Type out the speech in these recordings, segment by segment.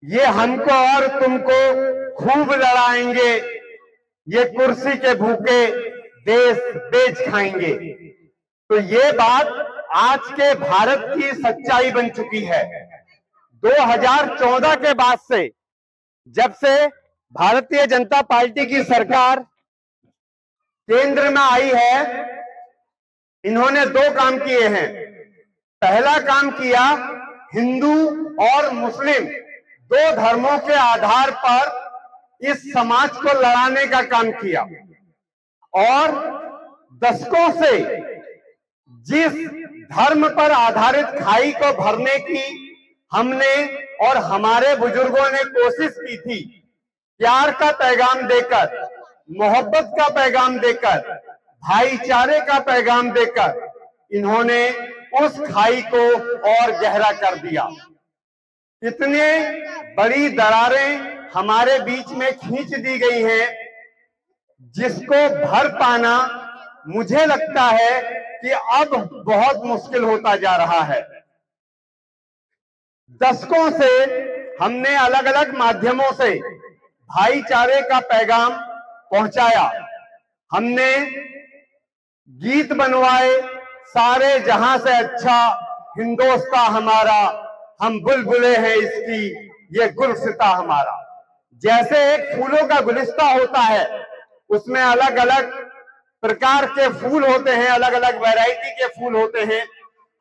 ये हमको और तुमको खूब लड़ाएंगे, ये कुर्सी के भूखे देश बेच खाएंगे। तो ये बात आज के भारत की सच्चाई बन चुकी है। 2014 के बाद से, जब से भारतीय जनता पार्टी की सरकार केंद्र में आई है, इन्होंने दो काम किए हैं। पहला काम किया, हिंदू और मुस्लिम दो धर्मों के आधार पर इस समाज को लड़ाने का काम किया, और दशकों से जिस धर्म पर आधारित खाई को भरने की हमने और हमारे बुजुर्गों ने कोशिश की थी, प्यार का पैगाम देकर, मोहब्बत का पैगाम देकर, भाईचारे का पैगाम देकर, इन्होंने उस खाई को और गहरा कर दिया। इतने बड़ी दरारें हमारे बीच में खींच दी गई हैं, जिसको भर पाना मुझे लगता है कि अब बहुत मुश्किल होता जा रहा है। दशकों से हमने अलग अलग माध्यमों से भाईचारे का पैगाम पहुंचाया। हमने गीत बनवाए, सारे जहां से अच्छा हिंदुस्तान हमारा, हम बुलबुले हैं इसकी, ये गुलसिता हमारा। जैसे एक फूलों का गुलिस्ता होता है, उसमें अलग अलग प्रकार के फूल होते हैं, अलग अलग वैरायटी के फूल होते हैं।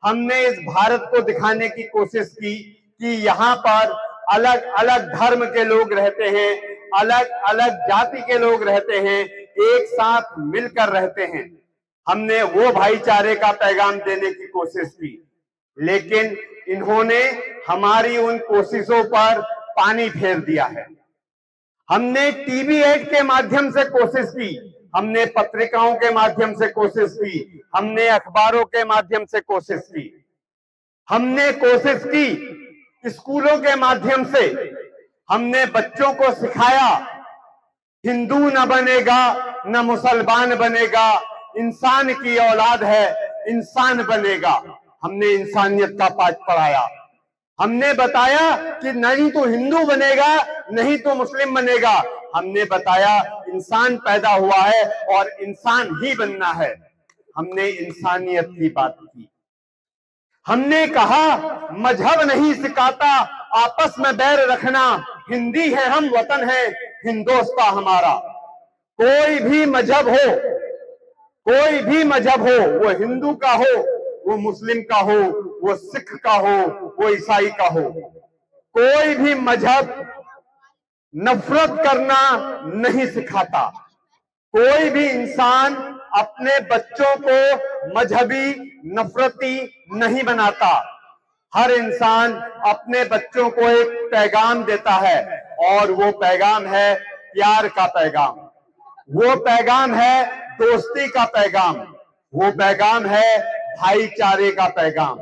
हमने इस भारत को दिखाने की कोशिश की कि यहाँ पर अलग अलग धर्म के लोग रहते हैं, अलग अलग जाति के लोग रहते हैं, एक साथ मिलकर रहते हैं। हमने वो भाईचारे का पैगाम देने की कोशिश की, लेकिन इन्होंने हमारी उन कोशिशों पर पानी फेर दिया है। हमने टीवी एड के माध्यम से कोशिश की, हमने पत्रिकाओं के माध्यम से कोशिश की, हमने अखबारों के माध्यम से कोशिश की, हमने कोशिश की स्कूलों के माध्यम से। हमने बच्चों को सिखाया, हिंदू न बनेगा न मुसलमान बनेगा, इंसान की औलाद है, इंसान बनेगा। हमने इंसानियत का पाठ पढ़ाया। हमने बताया कि नहीं तो हिंदू बनेगा, नहीं तो मुस्लिम बनेगा। हमने बताया इंसान पैदा हुआ है और इंसान ही बनना है। हमने इंसानियत की बात की। हमने कहा मजहब नहीं सिखाता आपस में बैर रखना, हिंदी है हम, वतन है हिंदुस्तान हमारा। कोई भी मजहब हो, कोई भी मजहब हो, वो हिंदू का हो, वो मुस्लिम का हो, वो सिख का हो, वो ईसाई का हो, कोई भी मजहब नफरत करना नहीं सिखाता। कोई भी इंसान अपने बच्चों को मजहबी नफरती नहीं बनाता। हर इंसान अपने बच्चों को एक पैगाम देता है, और वो पैगाम है प्यार का पैगाम, वो पैगाम है दोस्ती का पैगाम, वो पैगाम है भाईचारे का पैगाम।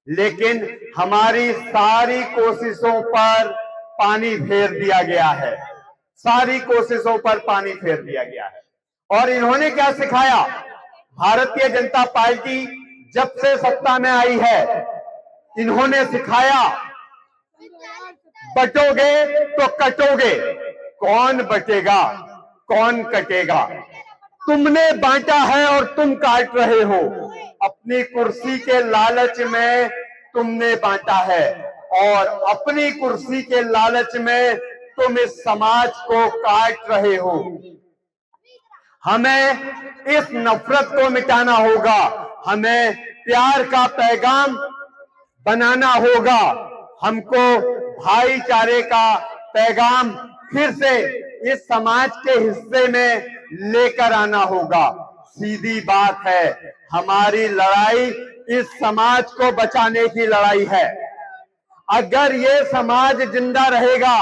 लेकिन हमारी सारी कोशिशों पर पानी फेर दिया गया है, सारी कोशिशों पर पानी फेर दिया गया है। और इन्होंने क्या सिखाया? भारतीय जनता पार्टी जब से सत्ता में आई है, इन्होंने सिखाया बटोगे तो कटोगे। कौन बटेगा, कौन कटेगा? तुमने बांटा है और तुम काट रहे हो। अपनी कुर्सी के लालच में तुमने बांटा है, और अपनी कुर्सी के लालच में तुम इस समाज को काट रहे हो। हमें इस नफरत को मिटाना होगा, हमें प्यार का पैगाम बनाना होगा, हमको भाईचारे का पैगाम फिर से इस समाज के हिस्से में लेकर आना होगा। सीधी बात है, हमारी लड़ाई इस समाज को बचाने की लड़ाई है। अगर ये समाज जिंदा रहेगा,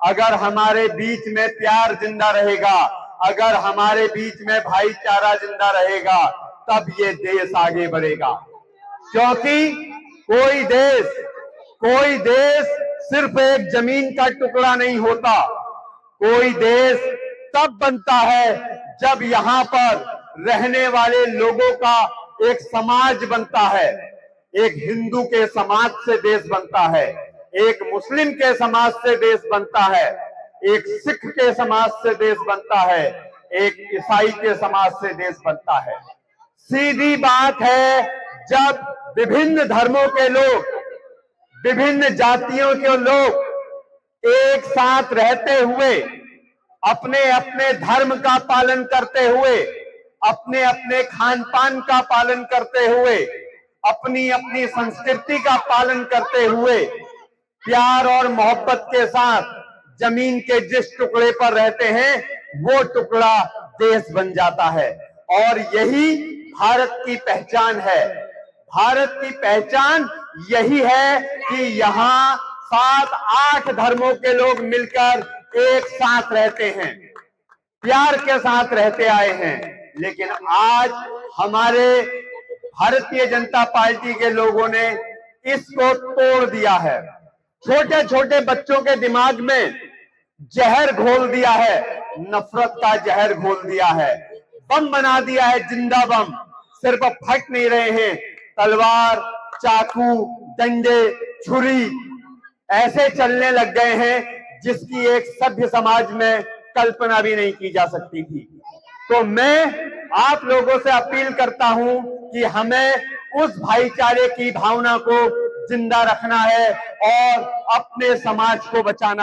अगर हमारे बीच में प्यार जिंदा रहेगा, अगर हमारे बीच में भाईचारा जिंदा रहेगा, तब ये देश आगे बढ़ेगा। क्योंकि कोई देश सिर्फ एक जमीन का टुकड़ा नहीं होता। कोई देश तब बनता है जब यहाँ पर रहने वाले लोगों का एक समाज बनता है। एक हिंदू के समाज से देश बनता है, एक मुस्लिम के समाज से देश बनता है, एक सिख के समाज से देश बनता है, एक ईसाई के समाज से देश बनता है। सीधी बात है, जब विभिन्न धर्मों के लोग, विभिन्न जातियों के लोग एक साथ रहते हुए, अपने अपने धर्म का पालन करते हुए, अपने अपने खान पान का पालन करते हुए, अपनी अपनी संस्कृति का पालन करते हुए, प्यार और मोहब्बत के साथ जमीन के जिस टुकड़े पर रहते हैं वो टुकड़ा देश बन जाता है। और यही भारत की पहचान है। भारत की पहचान यही है कि यहाँ 7-8 धर्मों के लोग मिलकर एक साथ रहते हैं, प्यार के साथ रहते आए हैं। लेकिन आज हमारे भारतीय जनता पार्टी के लोगों ने इसको तोड़ दिया है। छोटे छोटे बच्चों के दिमाग में जहर घोल दिया है, नफरत का जहर घोल दिया है, बम बना दिया है, जिंदा बम। सिर्फ फट नहीं रहे हैं, तलवार, चाकू, डंडे, छुरी ऐसे चलने लग गए हैं जिसकी एक सभ्य समाज में कल्पना भी नहीं की जा सकती थी। तो मैं आप लोगों से अपील करता हूं कि हमें उस भाईचारे की भावना को जिंदा रखना है और अपने समाज को बचाना है।